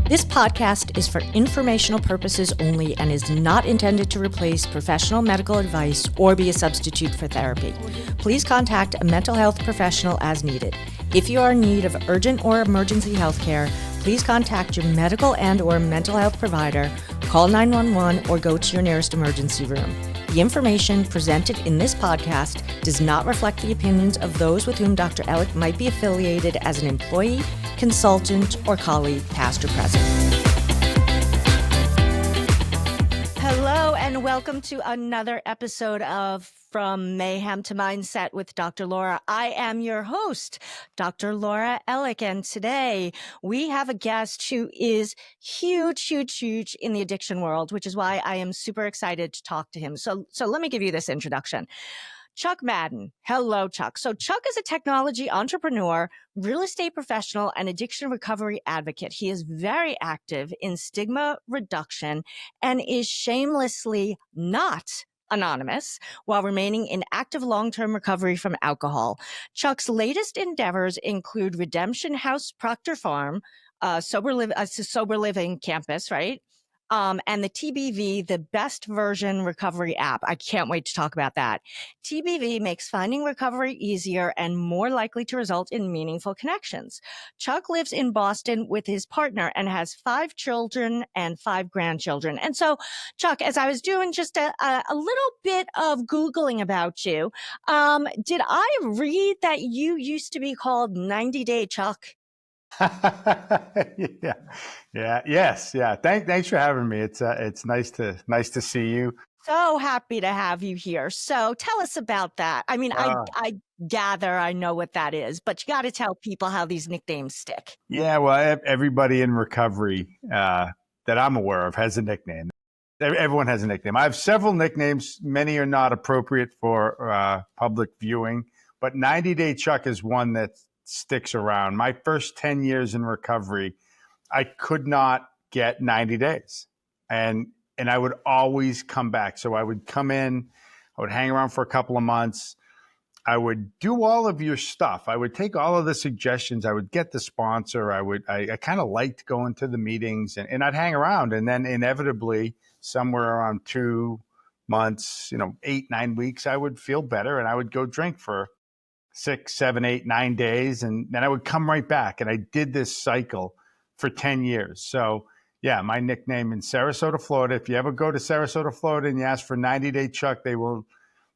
This podcast is for informational purposes only and is not intended to replace professional medical advice or be a substitute for therapy. Please contact a mental health professional as needed. If you are in need of urgent or emergency health care, please contact your medical and or mental health provider, call 911, or go to your nearest emergency room. The information presented in this podcast does not reflect the opinions of those with whom Dr. Ellick might be affiliated as an employee, consultant, or colleague, past or present. Hello, and welcome to another episode of From Mayhem to Mindset with Dr. Laura. I am your host, Dr. Laura Ellick, and today we have a guest who is huge in the addiction world, which is why I am super excited to talk to him. So let me give you this introduction. Chuck Madden. Hello, Chuck. So Chuck is a technology entrepreneur, real estate professional, and addiction recovery advocate. He is very active in stigma reduction and is shamelessly not anonymous while remaining in active long-term recovery from alcohol. Chuck's latest endeavors include Redemption House Proctor Farm, sober living campus, right? And the TBV, the best version recovery app. I can't wait to talk about that. TBV makes finding recovery easier and more likely to result in meaningful connections. Chuck lives in Boston with his partner and has 5 children and 5 grandchildren. And so, Chuck, as I was doing just a little bit of Googling about you, did I read that you used to be called 90-Day Chuck? Yes. Thanks for having me. It's nice to see you. So happy to have you here. So tell us about that. I mean, I gather I know what that is, but you got to tell people how these nicknames stick. Yeah, well, everybody in recovery that I'm aware of has a nickname. Everyone has a nickname. I have several nicknames. Many are not appropriate for public viewing, but 90-Day Chuck is one that sticks around. My first 10 years in recovery, I could not get 90 days. And I would always come back. So I would come in, I would hang around for a couple of months. I would do all of your stuff. I would take all of the suggestions. I would get the sponsor. I kind of liked going to the meetings and I'd hang around. And then inevitably, somewhere around 2 months, 8, 9 weeks, I would feel better and I would go drink for 6, 7, 8, 9 days. And then I would come right back. And I did this cycle for 10 years. So yeah, my nickname in Sarasota, Florida, if you ever go to Sarasota, Florida and you ask for 90-Day Chuck, they will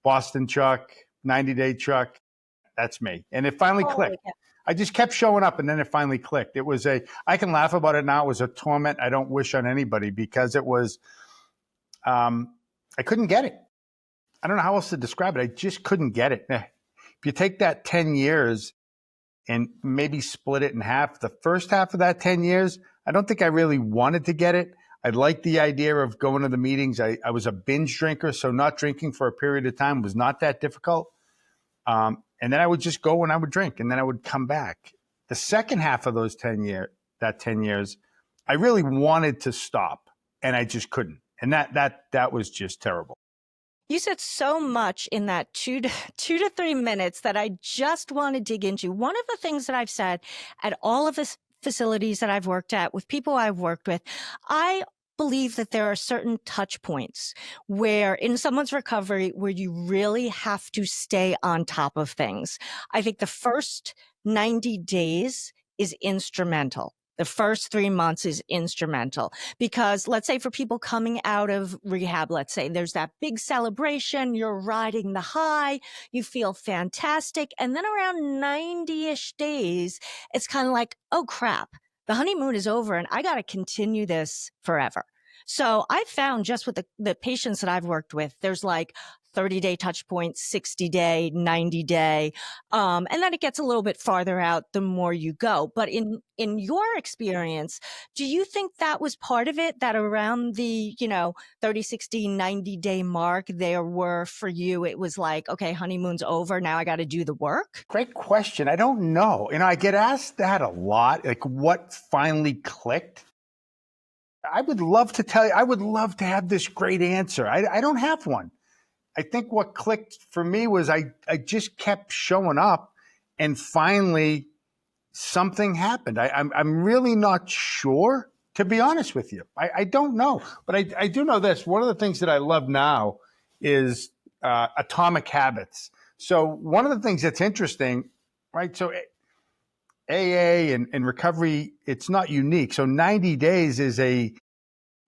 Boston Chuck, 90-Day Chuck. That's me. And it finally clicked. Yeah. I just kept showing up and then it finally clicked. I can laugh about it now. It was a torment I don't wish on anybody because it was, I couldn't get it. I don't know how else to describe it. I just couldn't get it. If you take that 10 years and maybe split it in half, the first half of that 10 years, I don't think I really wanted to get it. I liked the idea of going to the meetings. I was a binge drinker, so not drinking for a period of time was not that difficult. And then I would just go and I would drink, and then I would come back. The second half of those 10 years, I really wanted to stop, and I just couldn't. And that was just terrible. You said so much in that 2 to 3 minutes that I just want to dig into. One of the things that I've said at all of the facilities that I've worked at with people I've worked with, I believe that there are certain touch points where in someone's recovery where you really have to stay on top of things. I think the first 90 days is instrumental. The first 3 months is instrumental because let's say for people coming out of rehab, let's say there's that big celebration, you're riding the high, you feel fantastic. And then around 90-ish days, it's kind of like, oh crap, the honeymoon is over and I got to continue this forever. So I found just with the patients that I've worked with, there's like 30-day touch points, 60-day, 90-day. And then it gets a little bit farther out the more you go. But in your experience, do you think that was part of it, that around the, 30, 60, 90-day mark there were for you, it was like, okay, honeymoon's over. Now I got to do the work? Great question. I don't know. I get asked that a lot, like what finally clicked. I would love to tell you, I would love to have this great answer. I don't have one. I think what clicked for me was I just kept showing up and finally something happened. I'm really not sure, To be honest with you, I don't know, but I do know this. One of the things that I love now is atomic habits. So one of the things that's interesting, right? So AA and recovery, it's not unique. So 90 days is a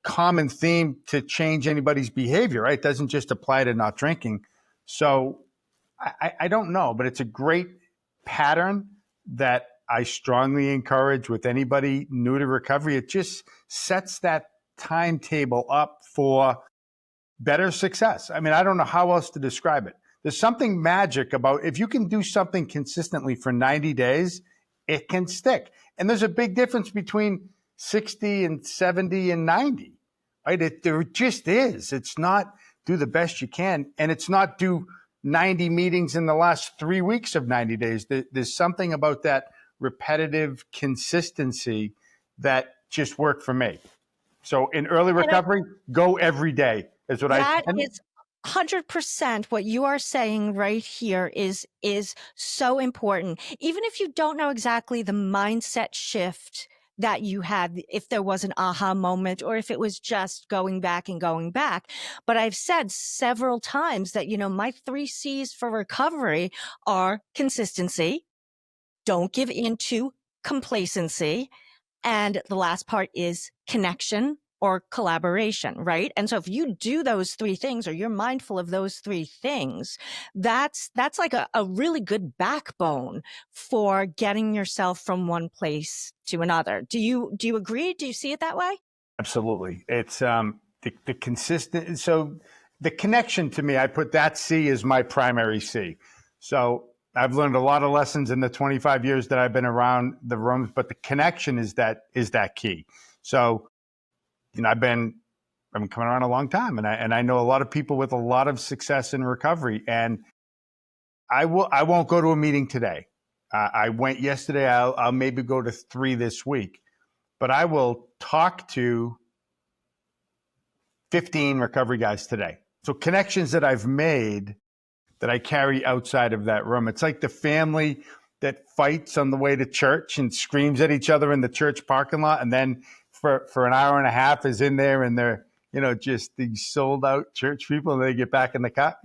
common theme to change anybody's behavior, right? It doesn't just apply to not drinking. So I don't know, but it's a great pattern that I strongly encourage with anybody new to recovery. It just sets that timetable up for better success. I mean, I don't know how else to describe it. There's something magic about if you can do something consistently for 90 days, it can stick. And there's a big difference between 60 and 70 and 90, right? There just is. It's not do the best you can, and it's not do 90 meetings in the last 3 weeks of 90 days. There's something about that repetitive consistency that just worked for me. So in early recovery, go every day is what that is 100% what you are saying right here is so important. Even if you don't know exactly the mindset shift that you had, if there was an aha moment or if it was just going back and going back. But I've said several times that, my 3 C's for recovery are consistency, don't give into complacency, and the last part is connection or collaboration, right? And so if you do those 3 things, or you're mindful of those 3 things, that's like a really good backbone for getting yourself from one place to another. Do you agree? Do you see it that way? Absolutely. It's the consistent. So the connection to me, I put that C as my primary C. So I've learned a lot of lessons in the 25 years that I've been around the rooms, but the connection is that key. So, I've been coming around a long time, and I know a lot of people with a lot of success in recovery. And I won't go to a meeting today. I went yesterday. I'll maybe go to 3 this week, but I will talk to 15 recovery guys today. So connections that I've made that I carry outside of that room. It's like the family that fights on the way to church and screams at each other in the church parking lot, and then for an hour and a half is in there, and they're, just these sold out church people, and they get back in the car.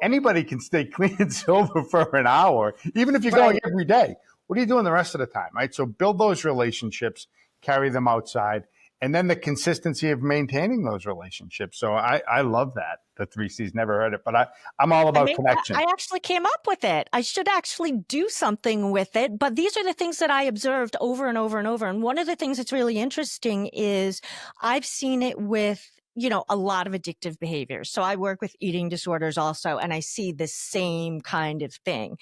Anybody can stay clean and sober for an hour, even if you're going every day. What are you doing the rest of the time, right? So build those relationships, carry them outside, and then the consistency of maintaining those relationships. So I love that. The 3 C's, never heard it, but I'm all about connection. I actually came up with it. I should actually do something with it, but these are the things that I observed over and over and over. And one of the things that's really interesting is I've seen it with, a lot of addictive behaviors. So I work with eating disorders also, and I see the same kind of thing,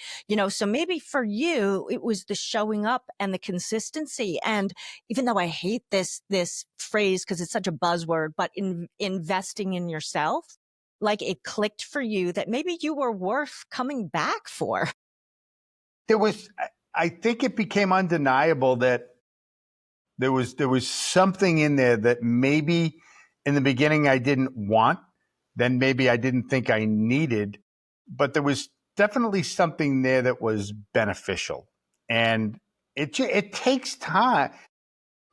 so maybe for you, it was the showing up and the consistency. And even though I hate this phrase because it's such a buzzword, but investing in yourself, like it clicked for you that maybe you were worth coming back for. I think it became undeniable that there was something in there that maybe in the beginning I didn't want, then maybe I didn't think I needed, but there was definitely something there that was beneficial. And it takes time.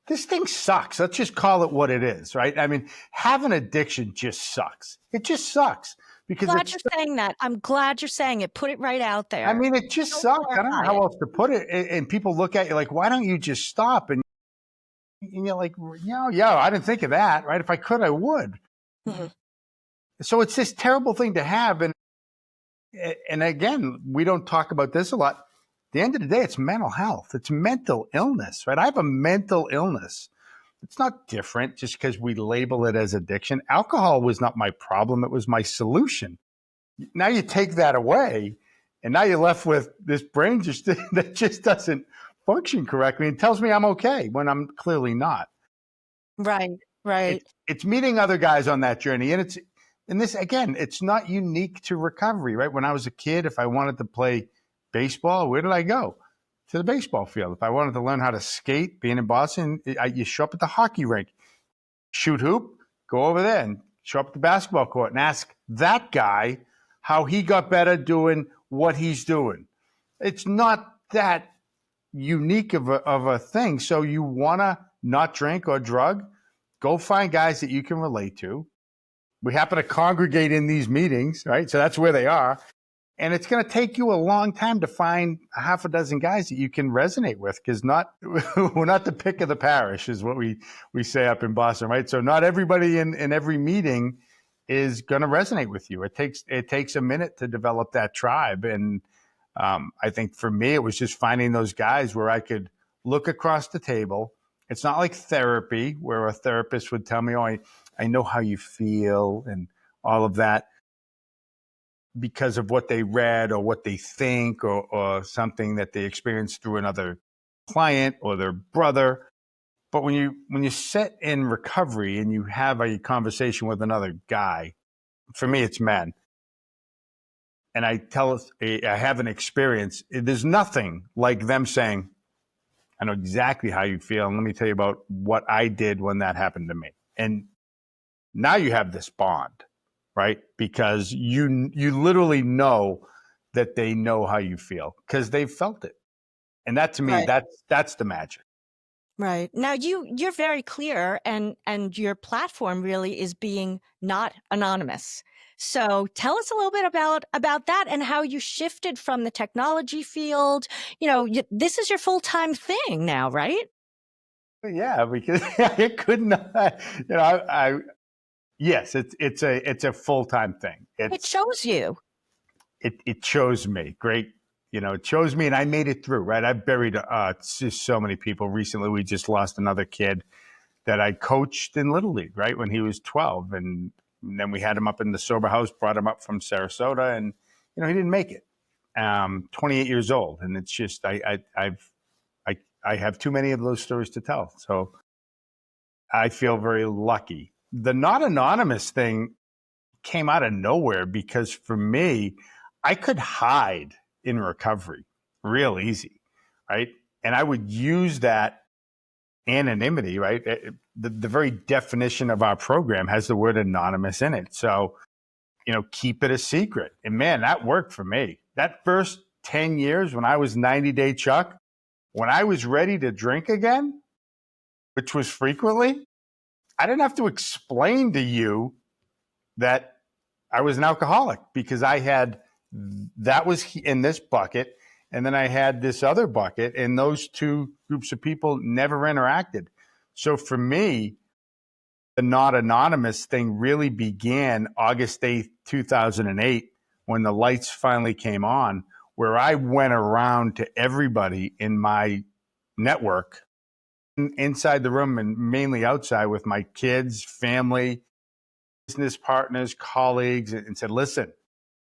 This thing sucks. Let's just call it what it is, right? I mean, having addiction just sucks. It just sucks. Because I'm glad you're saying that. I'm glad you're saying it. Put it right out there. I mean, it just sucks. I don't know how else to put it. And people look at you like, why don't you just stop? And you're like, yeah, I didn't think of that, right? If I could, I would. Mm-hmm. So it's this terrible thing to have. And again, we don't talk about this a lot. At the end of the day, it's mental health. It's mental illness, right? I have a mental illness. It's not different just because we label it as addiction. Alcohol was not my problem. It was my solution. Now you take that away, and now you're left with this brain that just doesn't function correctly and tells me I'm okay when I'm clearly not. Right. It's meeting other guys on that journey. And this, again, it's not unique to recovery, right? When I was a kid, if I wanted to play baseball, where did I go? To the baseball field. If I wanted to learn how to skate, being in Boston, you show up at the hockey rink, shoot hoop, go over there and show up at the basketball court and ask that guy how he got better doing what he's doing. It's not that unique of a thing. So you want to not drink or drug, go find guys that you can relate to. We happen to congregate in these meetings, right? So that's where they are. And it's going to take you a long time to find a half a dozen guys that you can resonate with, because we're not the pick of the parish, is what we say up in Boston, right? So not everybody in every meeting is going to resonate with you. It takes a minute to develop that tribe. And I think for me, it was just finding those guys where I could look across the table. It's not like therapy, where a therapist would tell me, oh, I know how you feel and all of that, because of what they read or what they think, or something that they experienced through another client or their brother. But when you sit in recovery and you have a conversation with another guy, for me, it's men, and I have an experience, there's nothing like them saying, I know exactly how you feel, and let me tell you about what I did when that happened to me. And now you have this bond, right? Because you literally know that they know how you feel because they've felt it. And that, to me, Right. that's the magic. Right. Now you're very clear, and your platform really is being not anonymous. So tell us a little bit about that and how you shifted from the technology field. This is your full-time thing now, right? Yeah, because I could not, yes, it's a full-time thing. It shows you. It chose me. Great. It chose me, and I made it through, right? I buried just so many people. Recently, we just lost another kid that I coached in Little League, right, when he was 12. And then we had him up in the sober house, brought him up from Sarasota, and, he didn't make it. 28 years old. And it's just, I have too many of those stories to tell. So I feel very lucky. The not anonymous thing came out of nowhere, because for me, I could hide in recovery real easy, right? And I would use that anonymity, right? The very definition of our program has the word anonymous in it. So, keep it a secret. And man, that worked for me. That first 10 years when I was 90-day Chuck, when I was ready to drink again, which was frequently, I didn't have to explain to you that I was an alcoholic, because that was in this bucket. And then I had this other bucket, and those two groups of people never interacted. So for me, the not anonymous thing really began August 8th, 2008, when the lights finally came on, where I went around to everybody in my network, inside the room and mainly outside, with my kids, family, business partners, colleagues, and said, listen,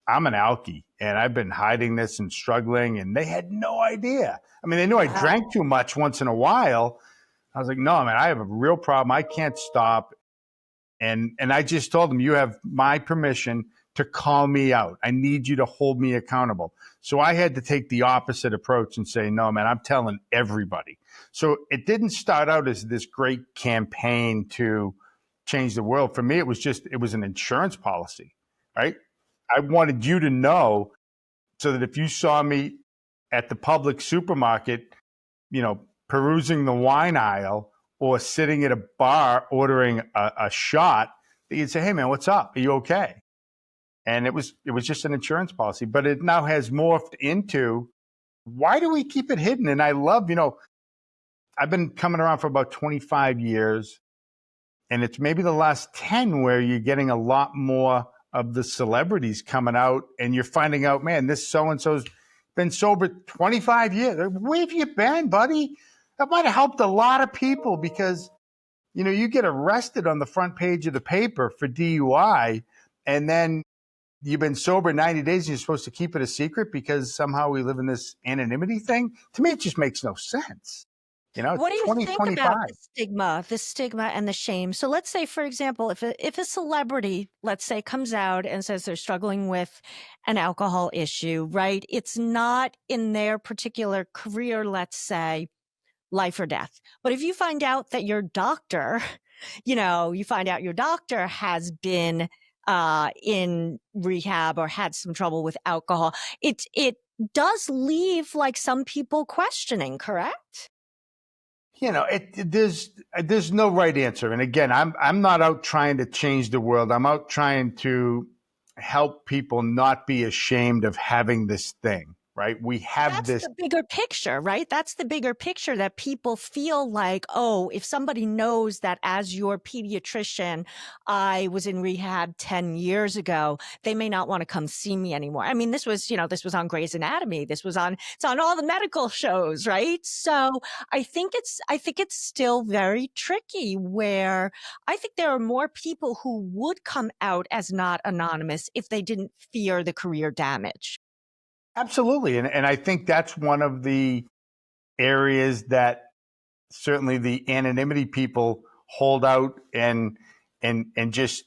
I'm an alkie, and I've been hiding this and struggling, and they had no idea. I mean, they knew I drank too much once in a while. I was like, no, man, I have a real problem. I can't stop. And I just told them, you have my permission to call me out. I need you to hold me accountable. So I had to take the opposite approach and say, no, man, I'm telling everybody. So it didn't start out as this great campaign to change the world. For me, it was an insurance policy, right? I wanted you to know, so that if you saw me at the public supermarket, perusing the wine aisle, or sitting at a bar ordering a shot, that you'd say, hey, man, what's up? Are you okay? And it was just an insurance policy. But it now has morphed into, why do we keep it hidden? And I love, I've been coming around for about 25 years, and it's maybe the last 10 where you're getting a lot more of the celebrities coming out, and you're finding out, man, this so-and-so's been sober 25 years. Where have you been, buddy? That might have helped a lot of people, because, you get arrested on the front page of the paper for DUI, and then you've been sober 90 days and you're supposed to keep it a secret because somehow we live in this anonymity thing. To me, it just makes no sense. What do you think 2025. about the stigma and the shame? So let's say, for example, if a celebrity, let's say, comes out and says they're struggling with an alcohol issue, right? It's not in their particular career, let's say, life or death. But if you find out that your doctor, has been in rehab or had some trouble with alcohol, it does leave, like, some people questioning, correct? There's no right answer. And again, I'm not out trying to change the world. I'm out trying to help people not be ashamed of having this thing, right? We have That's this. the bigger picture, right? That's the bigger picture, that people feel like, oh, if somebody knows that as your pediatrician, I was in rehab 10 years ago, they may not want to come see me anymore. I mean, this was on Grey's Anatomy. It's on all the medical shows, right? So I think it's still very tricky, where I think there are more people who would come out as not anonymous if they didn't fear the career damage. Absolutely. And I think that's one of the areas that certainly the anonymity people hold out and just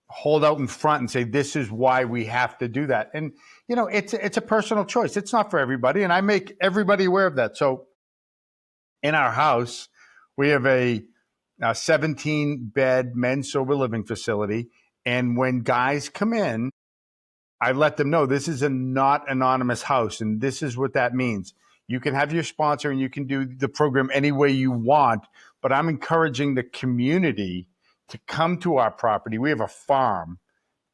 hold out in front and say, this is why we have to do that. And, it's a personal choice. It's not for everybody. And I make everybody aware of that. So in our house, we have a 17-bed men's sober living facility. And when guys come in, I let them know this is a not anonymous house, and this is what that means. You can have your sponsor and you can do the program any way you want, but I'm encouraging the community to come to our property. We have a farm,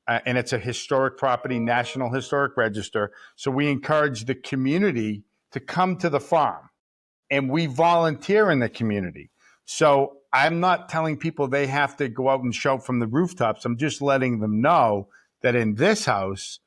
and it's a historic property, National Historic Register. So we encourage the community to come to the farm, and we volunteer in the community. So I'm not telling people they have to go out and shout from the rooftops. I'm just letting them know that in this house,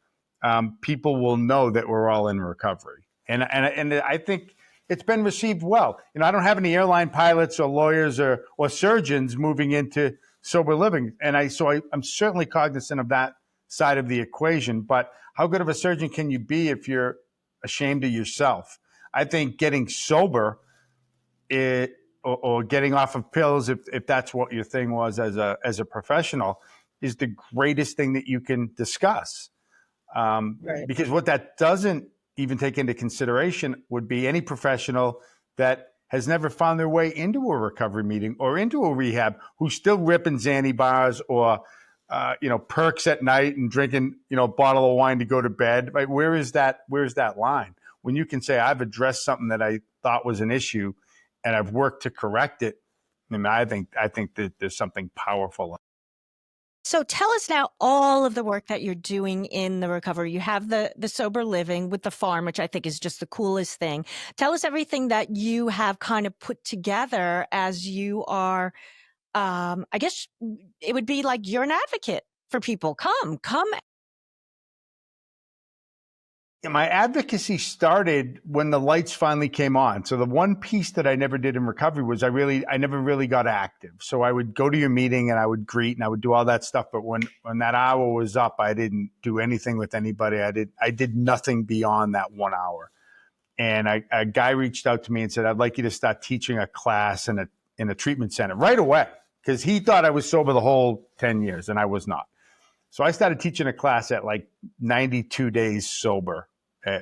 people will know that we're all in recovery. And I think it's been received well. I don't have any airline pilots or lawyers or surgeons moving into sober living. And I'm certainly cognizant of that side of the equation. But how good of a surgeon can you be if you're ashamed of yourself? I think getting sober or getting off of pills, if that's what your thing was as a professional, is the greatest thing that you can discuss. Right. Because what that doesn't even take into consideration would be any professional that has never found their way into a recovery meeting or into a rehab, who's still ripping Xanny bars or perks at night and drinking a bottle of wine to go to bed. Right? Where's that line? When you can say, I've addressed something that I thought was an issue and I've worked to correct it. I think that there's something powerful. So tell us now all of the work that you're doing in the recovery. You have the sober living with the farm, which I think is just the coolest thing. Tell us everything that you have kind of put together as you are, I guess it would be like you're an advocate for people. Come. My advocacy started when the lights finally came on. So the one piece that I never did in recovery was I never really got active. So I would go to your meeting and I would greet and I would do all that stuff. But when that hour was up, I didn't do anything with anybody. I did nothing beyond that 1 hour. And a guy reached out to me and said, I'd like you to start teaching a class in a treatment center right away, because he thought I was sober the whole 10 years and I was not. So I started teaching a class at like 92 days sober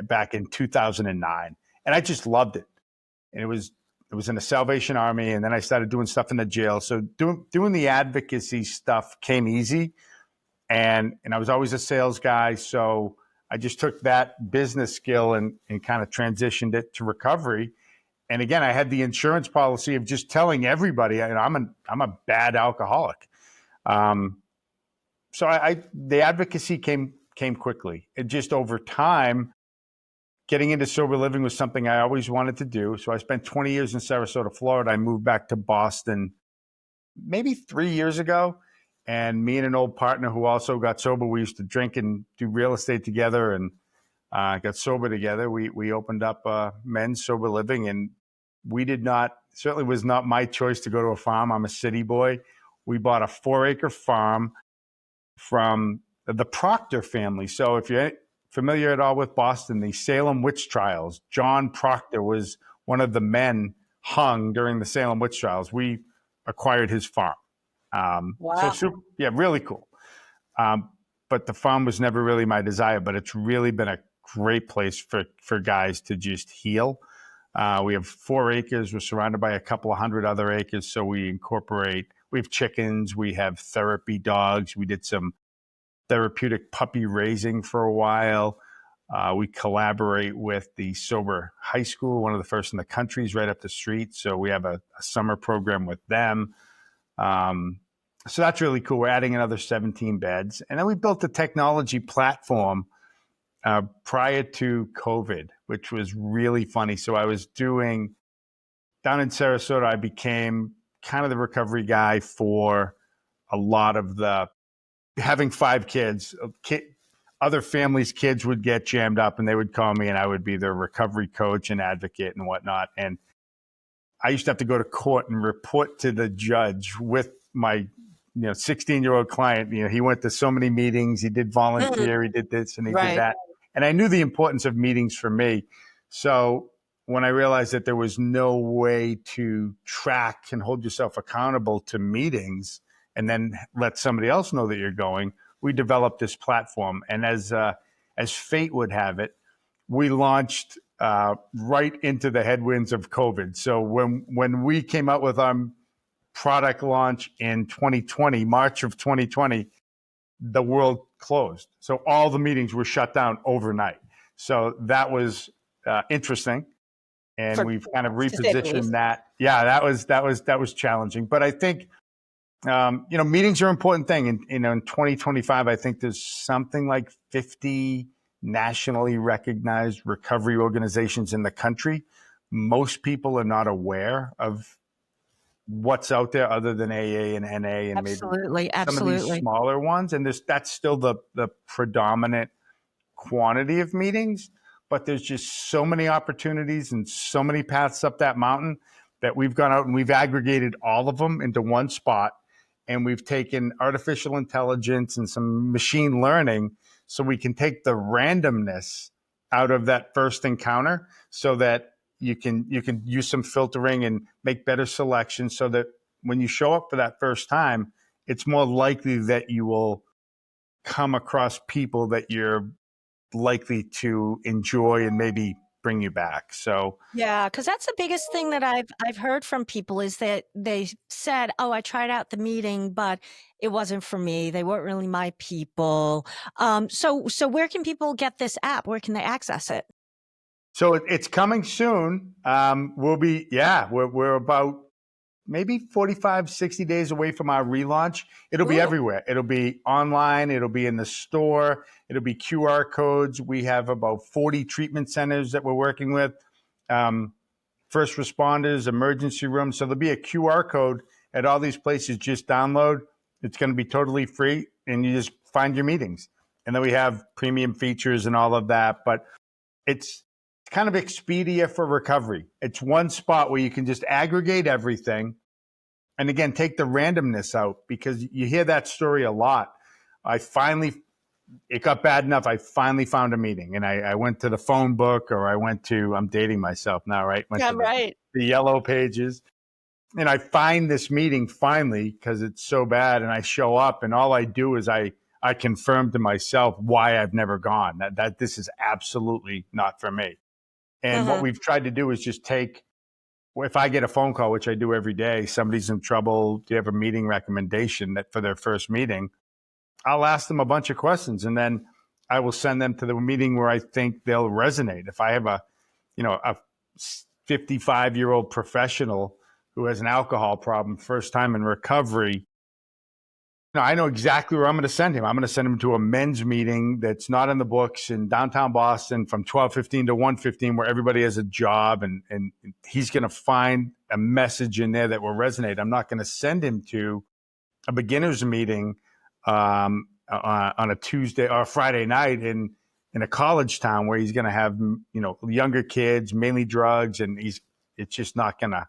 back in 2009. And I just loved it. And it was in the Salvation Army. And then I started doing stuff in the jail. So doing the advocacy stuff came easy. And I was always a sales guy. So I just took that business skill and kind of transitioned it to recovery. And again, I had the insurance policy of just telling everybody, I'm a bad alcoholic. So the advocacy came quickly. And just over time, getting into sober living was something I always wanted to do. So I spent 20 years in Sarasota, Florida. I moved back to Boston maybe 3 years ago. And me and an old partner who also got sober, we used to drink and do real estate together and got sober together. We opened up men's sober living, and certainly was not my choice to go to a farm. I'm a city boy. We bought a 4-acre farm from the Proctor family. So if you're familiar at all with Boston, the Salem witch trials, John Proctor was one of the men hung during the Salem witch trials. We acquired his farm. Wow. So really cool. But the farm was never really my desire, but it's really been a great place for guys to just heal. We have 4 acres. We're surrounded by a couple of hundred other acres. So we have chickens, we have therapy dogs. We did some therapeutic puppy raising for a while. We collaborate with the Sober High School, one of the first in the country, is right up the street. So we have a summer program with them. So that's really cool. We're adding another 17 beds. And then we built a technology platform prior to COVID, which was really funny. So I was doing down in Sarasota, I became kind of the recovery guy for a lot of the having 5 kids. Other families' kids would get jammed up and they would call me and I would be their recovery coach and advocate and whatnot. And I used to have to go to court and report to the judge with my 16-year-old client. He went to so many meetings, he did volunteer, he did this and he did that. And I knew the importance of meetings for me. So when I realized that there was no way to track and hold yourself accountable to meetings and then let somebody else know that you're going, we developed this platform. And as fate would have it, we launched right into the headwinds of COVID. So when we came out with our product launch in 2020, March of 2020, the world closed. So all the meetings were shut down overnight. So that was interesting. And we've kind of repositioned that. Yeah, that was challenging. But I think meetings are an important thing. And in 2025, I think there's something like 50 nationally recognized recovery organizations in the country. Most people are not aware of what's out there other than AA and NA and maybe some of these smaller ones. And that's still the predominant quantity of meetings. But there's just so many opportunities and so many paths up that mountain that we've gone out and we've aggregated all of them into one spot. And we've taken artificial intelligence and some machine learning so we can take the randomness out of that first encounter so that you can use some filtering and make better selections so that when you show up for that first time, it's more likely that you will come across people that you're likely to enjoy and maybe bring you back. So yeah, because that's the biggest thing that I've heard from people is that they said, "Oh, I tried out the meeting, but it wasn't for me. They weren't really my people." So where can people get this app? Where can they access it? So it's coming soon. We're about maybe 45, 60 days away from our relaunch. It'll be everywhere. It'll be online. It'll be in the store. It'll be QR codes. We have about 40 treatment centers that we're working with, first responders, emergency rooms. So there'll be a QR code at all these places. Just download. It's going to be totally free, and you just find your meetings. And then we have premium features and all of that. But it's kind of Expedia for recovery. It's one spot where you can just aggregate everything. And again, take the randomness out because you hear that story a lot. It got bad enough. I finally found a meeting and I went to the phone book or I'm dating myself now, right? The yellow pages. And I find this meeting finally because it's so bad. And I show up and all I do is I confirm to myself why I've never gone, that this is absolutely not for me. And what we've tried to do is just if I get a phone call, which I do every day, somebody's in trouble, do you have a meeting recommendation that for their first meeting? I'll ask them a bunch of questions and then I will send them to the meeting where I think they'll resonate. If I have a 55-year-old professional who has an alcohol problem, first time in recovery, I know exactly where I'm going to send him. I'm going to send him to a men's meeting that's not in the books in downtown Boston from 12:15 to 1:15 where everybody has a job and he's going to find a message in there that will resonate. I'm not going to send him to a beginner's meeting on a Tuesday or a Friday night in a college town where he's going to have, younger kids, mainly drugs, and it's just not going to.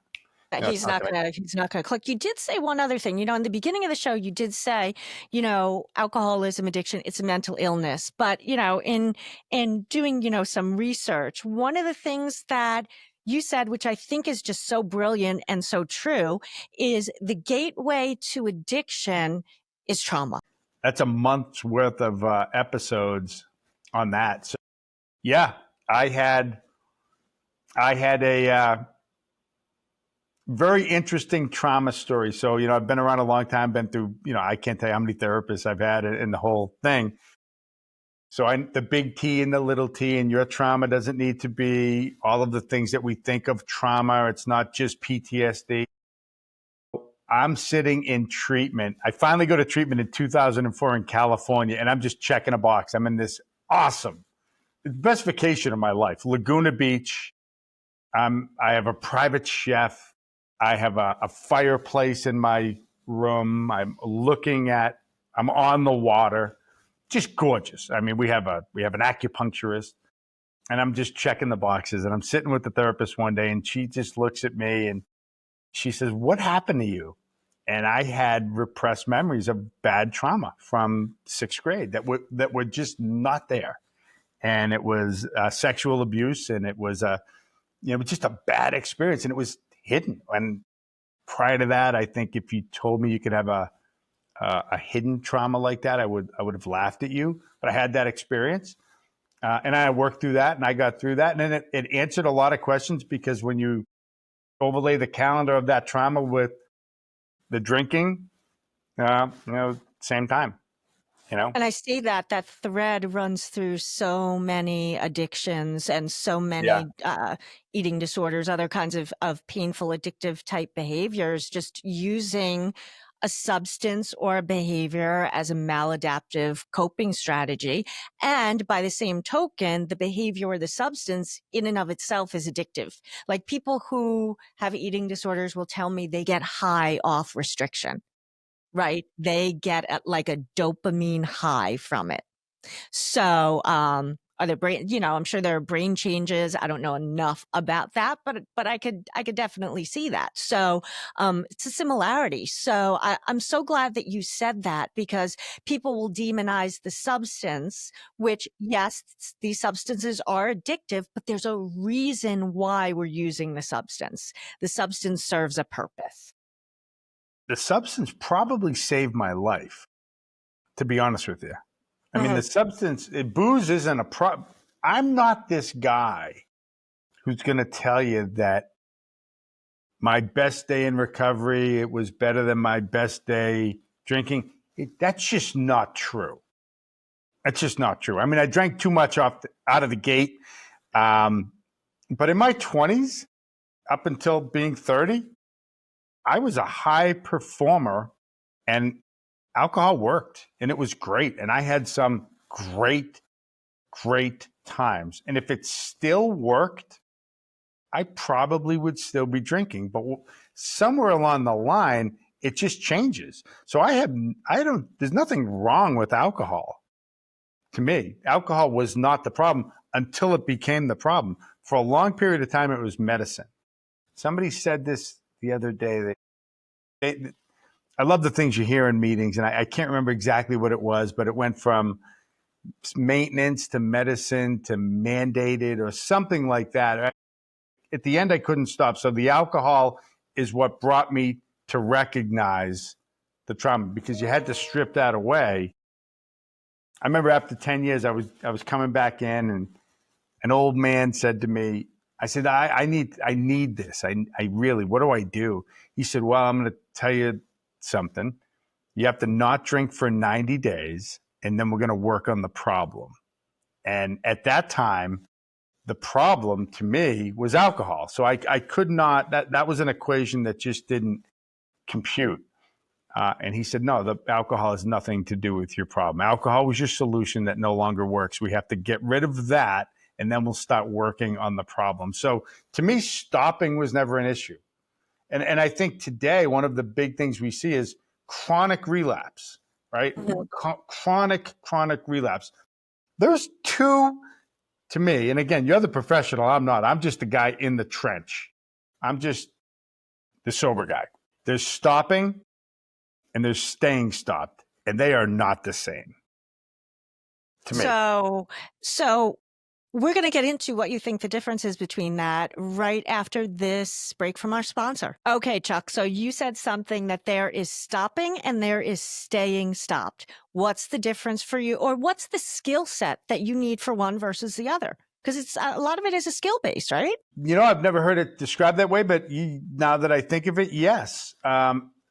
He's not gonna click. You did say one other thing. In the beginning of the show, you did say, alcoholism, addiction, it's a mental illness. But, in doing, some research, one of the things that you said, which I think is just so brilliant and so true, is the gateway to addiction is trauma. That's a month's worth of episodes on that. So, yeah, I had a very interesting trauma story. So, I've been around a long time, been through, I can't tell you how many therapists I've had in the whole thing. So the big T and the little t, and your trauma doesn't need to be all of the things that we think of trauma. It's not just PTSD. I'm sitting in treatment. I finally go to treatment in 2004 in California, and I'm just checking a box. I'm in this awesome, best vacation of my life, Laguna Beach. I have a private chef. I have a fireplace in my room. I'm on the water. Just gorgeous. I mean, we have an acupuncturist, and I'm just checking the boxes. And I'm sitting with the therapist one day, and she just looks at me and she says, "What happened to you?" And I had repressed memories of bad trauma from sixth grade that were just not there. And it was sexual abuse, and it was just a bad experience, and it was hidden. And prior to that, I think if you told me you could have a hidden trauma like that, I would have laughed at you. But I had that experience, and I worked through that, and I got through that, and then it answered a lot of questions, because when you overlay the calendar of that trauma with the drinking, same time. And I see that thread runs through so many addictions and so many eating disorders, other kinds of painful addictive type behaviors, just using a substance or a behavior as a maladaptive coping strategy. And by the same token, the behavior or the substance in and of itself is addictive. Like, people who have eating disorders will tell me they get high off restriction, right? They get like a dopamine high from it. So, are there brain, I'm sure there are brain changes. I don't know enough about that, but I could definitely see that. So, it's a similarity. So I'm so glad that you said that, because people will demonize the substance, which, yes, these substances are addictive, but there's a reason why we're using the substance. The substance serves a purpose. The substance probably saved my life, to be honest with you. I mean, the substance, booze isn't a problem. I'm not this guy who's going to tell you that my best day in recovery, it was better than my best day drinking. That's just not true. That's just not true. I mean, I drank too much out of the gate. But in my 20s, up until being 30, I was a high performer, and alcohol worked, and it was great. And I had some great times. And if it still worked, I probably would still be drinking. But somewhere along the line, it just changes. So there's nothing wrong with alcohol. To me, alcohol was not the problem until it became the problem. For a long period of time, it was medicine. Somebody said this the other day, that I love the things you hear in meetings, and I can't remember exactly what it was, but it went from maintenance to medicine to mandated or something like that. At the end, I couldn't stop. So the alcohol is what brought me to recognize the trauma, because you had to strip that away. I remember after 10 years, I was coming back in, and an old man said to me, I said, I need this. I really, what do I do? He said, well, I'm going to tell you something. You have to not drink for 90 days, and then we're going to work on the problem. And at that time, the problem to me was alcohol. So I could not, that was an equation that just didn't compute. And he said, no, the alcohol has nothing to do with your problem. Alcohol was your solution that no longer works. We have to get rid of that, and then we'll start working on the problem. So to me, stopping was never an issue. And I think today, one of the big things we see is chronic relapse, right? Chronic relapse. There's two, to me, and again, you're the professional, I'm not. I'm just the guy in the trench. I'm just the sober guy. There's stopping and there's staying stopped, and they are not the same to me. So we're going to get into what you think the difference is between that right after this break from our sponsor. Okay, Chuck, so you said something that there is stopping and there is staying stopped. What's the difference for you, or what's the skill set that you need for one versus the other? Because it's a lot of it is a skill based, right? I've never heard it described that way, but now that I think of it, yes.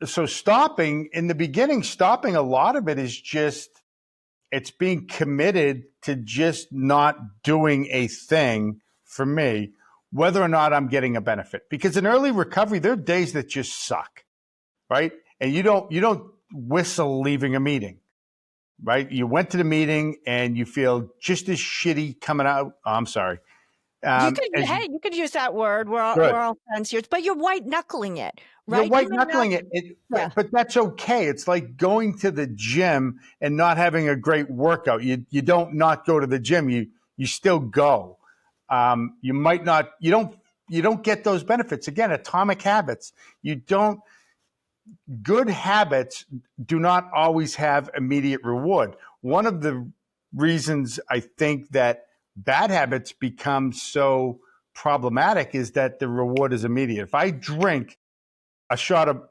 So stopping, in the beginning, a lot of it is just it's being committed to just not doing a thing for me, whether or not I'm getting a benefit. Because in early recovery, there are days that just suck, right? And you don't whistle leaving a meeting, right? You went to the meeting and you feel just as shitty coming out. Oh, I'm sorry. You could use that word. We're Good. all friends here, but you're white knuckling it, You're right? white knuckling it, Yeah. but that's okay. It's like going to the gym and not having a great workout. You don't not go to the gym. You still go. You might not. You don't get those benefits. Again, atomic habits. You don't. Good habits do not always have immediate reward. One of the reasons I think that bad habits become so problematic is that the reward is immediate. If I drink a shot of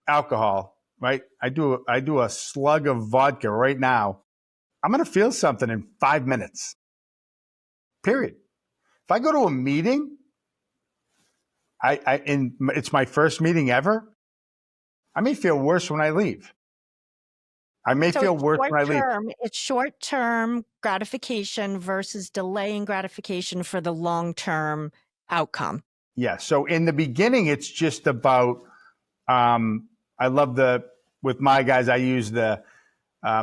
alcohol, right? I do a slug of vodka right now. I'm going to feel something in 5 minutes. Period. If I go to a meeting, it's my first meeting ever. I may feel worse when I leave. It's short-term gratification versus delaying gratification for the long-term outcome. Yeah. So in the beginning, it's just about, I love with my guys, I use the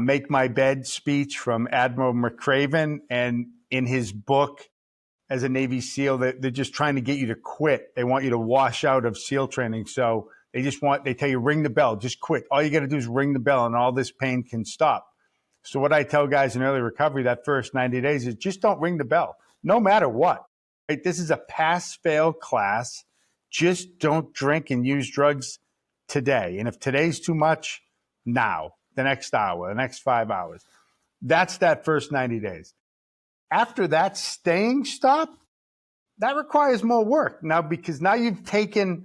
Make My Bed speech from Admiral McCraven. And in his book, as a Navy SEAL, they're just trying to get you to quit. They want you to wash out of SEAL training. So they tell you, ring the bell, just quit. All you got to do is ring the bell and all this pain can stop. So what I tell guys in early recovery that first 90 days is just don't ring the bell, no matter what. Right? This is a pass-fail class. Just don't drink and use drugs today. And if today's too much, now, the next hour, the next 5 hours. That's that first 90 days. After that staying stop, that requires more work. Now, because now you've taken,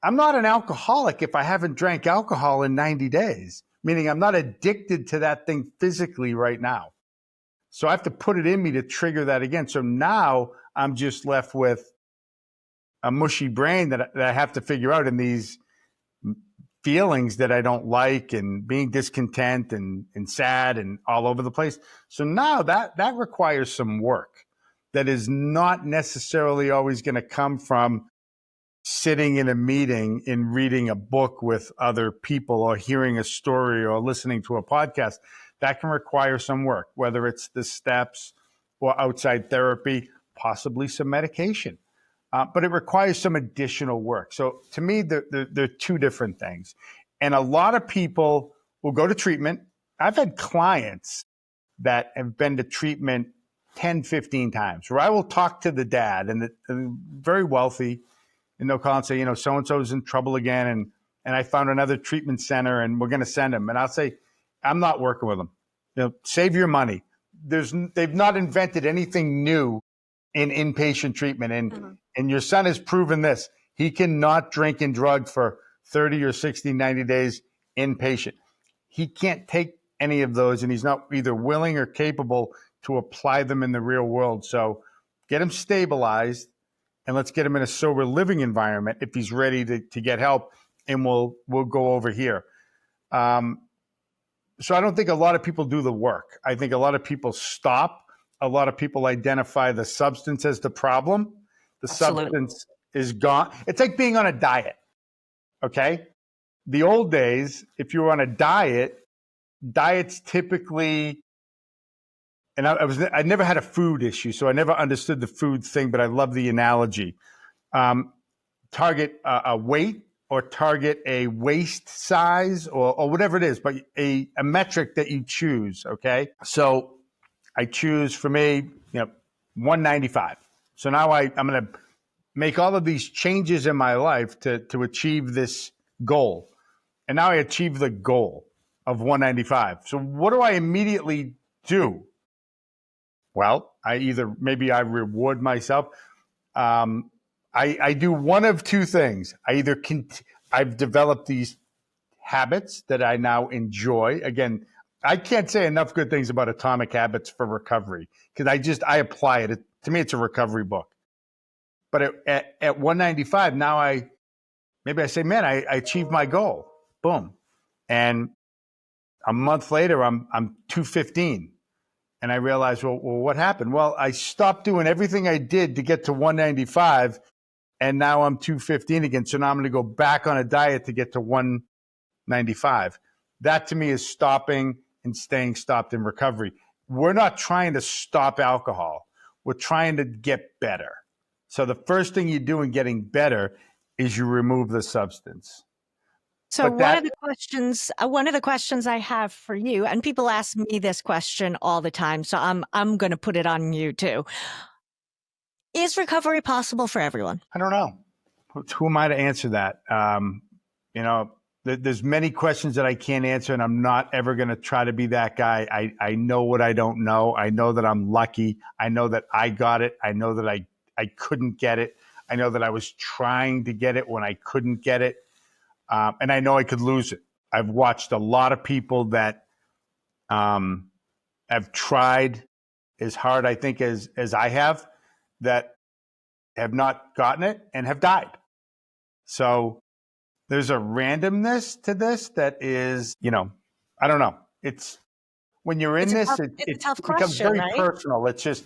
I'm not an alcoholic if I haven't drank alcohol in 90 days, meaning I'm not addicted to that thing physically right now. So I have to put it in me to trigger that again. So now I'm just left with a mushy brain that I have to figure out, in these feelings that I don't like, and being discontent and sad and all over the place. So now that requires some work that is not necessarily always going to come from sitting in a meeting and reading a book with other people, or hearing a story, or listening to a podcast. That can require some work, whether it's the steps or outside therapy, possibly some medication. But it requires some additional work. So to me, they're two different things. And a lot of people will go to treatment. I've had clients that have been to treatment 10, 15 times, where I will talk to the dad, and they're very wealthy, and they'll call and say, so-and-so's in trouble again, and I found another treatment center, and we're going to send him. And I'll say, I'm not working with them. Save your money. They've not invented anything new in inpatient treatment. And your son has proven this. He cannot drink and drug for 30 or 60, 90 days inpatient. He can't take any of those, and he's not either willing or capable to apply them in the real world. So get him stabilized, and let's get him in a sober living environment if he's ready to get help, and we'll go over here. So I don't think a lot of people do the work. I think a lot of people stop. A lot of people identify the substance as the problem. The substance is gone. It's like being on a diet, okay? The old days, if you were on a diet, diets typically, and I never had a food issue, so I never understood the food thing, but I love the analogy. Target a weight, or target a waist size, or whatever it is, but a metric that you choose, okay? So I choose, for me, 195. So now I'm going to make all of these changes in my life to achieve this goal. And now I achieve the goal of 195. So what do I immediately do? Well, maybe I reward myself. I do one of two things. I've developed these habits that I now enjoy. Again, I can't say enough good things about Atomic Habits for Recovery, because I apply it. To me, it's a recovery book. But at 195, now I say, man, I achieved my goal. Boom. And A month later, I'm 215. And I realized, well, what happened? Well, I stopped doing everything I did to get to 195, and now I'm 215 again. So now I'm going to go back on a diet to get to 195. That to me is stopping and staying stopped in recovery. We're not trying to stop alcohol. We're trying to get better. So the first thing you do in getting better is you remove the substance. So But one of the questions I have for you, and people ask me this question all the time, so I'm going to put it on you too. Is recovery possible for everyone? I don't know. Who am I to answer that? There's many questions that I can't answer, and I'm not ever going to try to be that guy. I know what I don't know. I know that I'm lucky. I know that I got it. I know that I couldn't get it. I know that I was trying to get it when I couldn't get it. And I know I could lose it. I've watched a lot of people that have tried as hard, I think, as I have, that have not gotten it and have died. So there's a randomness to this that is, I don't know. It's when you're in this, it tough becomes question, very right? personal. It's just,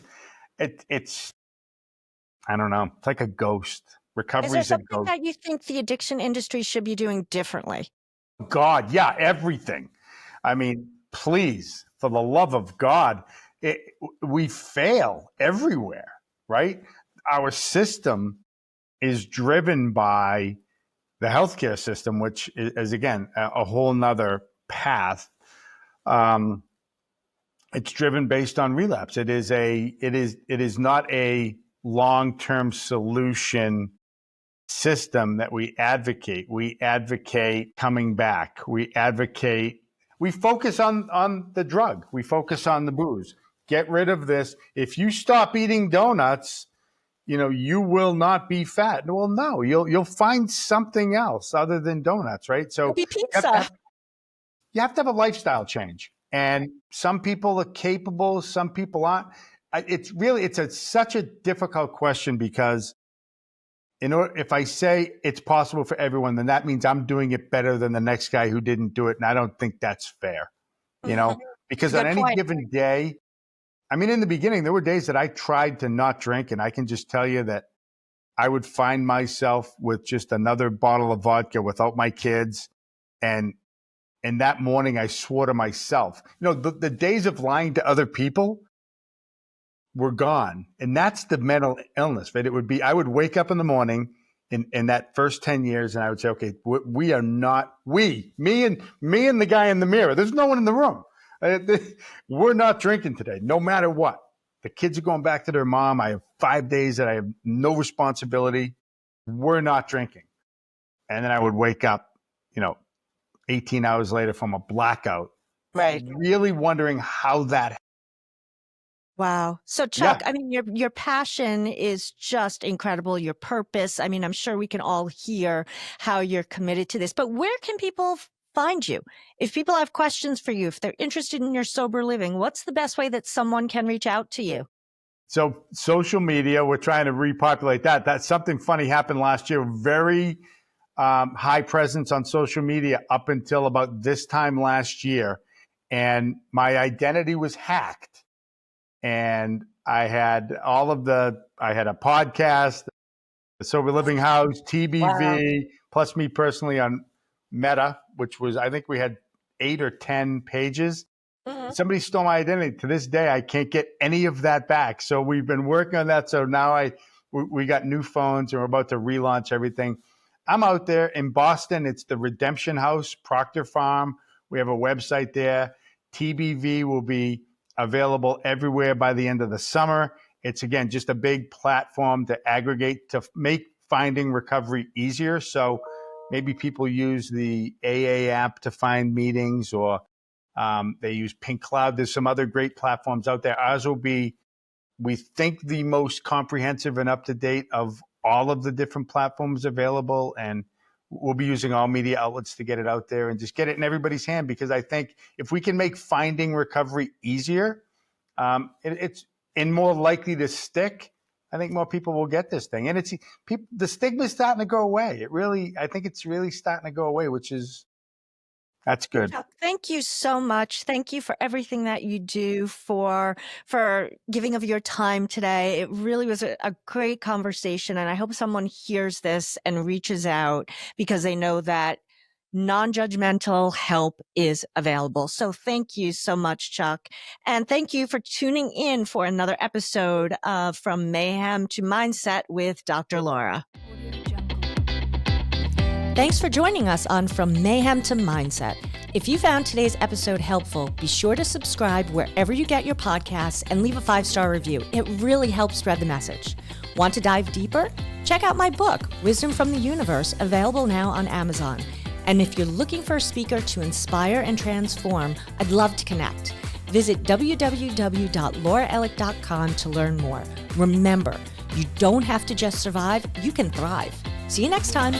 it's, I don't know. It's like a ghost. Is Recovery there is a something ghost. that you think the addiction industry should be doing differently? God, yeah, everything. I mean, please, for the love of God, we fail everywhere, right? Our system is driven by the healthcare system, which is again a whole nother path. It's driven based on relapse. It is not a long-term solution system that we advocate. We advocate coming back. We focus on the drug. We focus on the booze. Get rid of this. If you stop eating donuts, you will not be fat. Well, no, you'll find something else other than donuts, right? So Maybe pizza. you have to have a lifestyle change. And some people are capable, some people aren't. It's such a difficult question because if I say it's possible for everyone, then that means I'm doing it better than the next guy who didn't do it. And I don't think that's fair, because on any given day, I mean, in the beginning, there were days that I tried to not drink, and I can just tell you that I would find myself with just another bottle of vodka without my kids. And that morning, I swore to myself, the days of lying to other people were gone. And that's the mental illness, right? I would wake up in the morning in that first 10 years, and I would say, okay, me and the guy in the mirror, there's no one in the room. We're not drinking today, no matter what. The kids are going back to their mom. I have 5 days that I have no responsibility. We're not drinking. And then I would wake up, 18 hours later from a blackout, Right. really wondering how that happened. Wow. So Chuck, I mean, your passion is just incredible. Your purpose. I mean, I'm sure we can all hear how you're committed to this, but where can people find you? If people have questions for you, if they're interested in your sober living, what's the best way that someone can reach out to you? So social media, we're trying to repopulate that. That's something funny happened last year. Very high presence on social media up until about this time last year. And my identity was hacked. And I had I had a podcast, the Sober Living House, TBV, plus me personally on Meta, which was, I think we had 8 or 10 pages. Mm-hmm. Somebody stole my identity. To this day, I can't get any of that back. So we've been working on that. So now we got new phones and we're about to relaunch everything. I'm out there in Boston. It's the Redemption House, Proctor Farm. We have a website there. TBV will be available everywhere by the end of the summer. It's, again, just a big platform to aggregate, to make finding recovery easier. So maybe people use the AA app to find meetings, or they use Pink Cloud. There's some other great platforms out there. Ours will be, we think, the most comprehensive and up-to-date of all of the different platforms available. And we'll be using all media outlets to get it out there and just get it in everybody's hand, because I think if we can make finding recovery easier, it's more likely to stick. I think more people will get this thing, and the stigma is starting to go away. I think it's really starting to go away, which is That's good. Chuck, thank you so much. Thank you for everything that you do, for giving of your time today. It really was a great conversation, and I hope someone hears this and reaches out because they know that non-judgmental help is available. So thank you so much, Chuck. And thank you for tuning in for another episode of From Mayhem to Mindset with Dr. Laura. Thanks for joining us on From Mayhem to Mindset. If you found today's episode helpful, be sure to subscribe wherever you get your podcasts and leave a 5-star review. It really helps spread the message. Want to dive deeper? Check out my book, Wisdom from the Universe, available now on Amazon. And if you're looking for a speaker to inspire and transform, I'd love to connect. Visit www.lauraellick.com to learn more. Remember, you don't have to just survive, you can thrive. See you next time.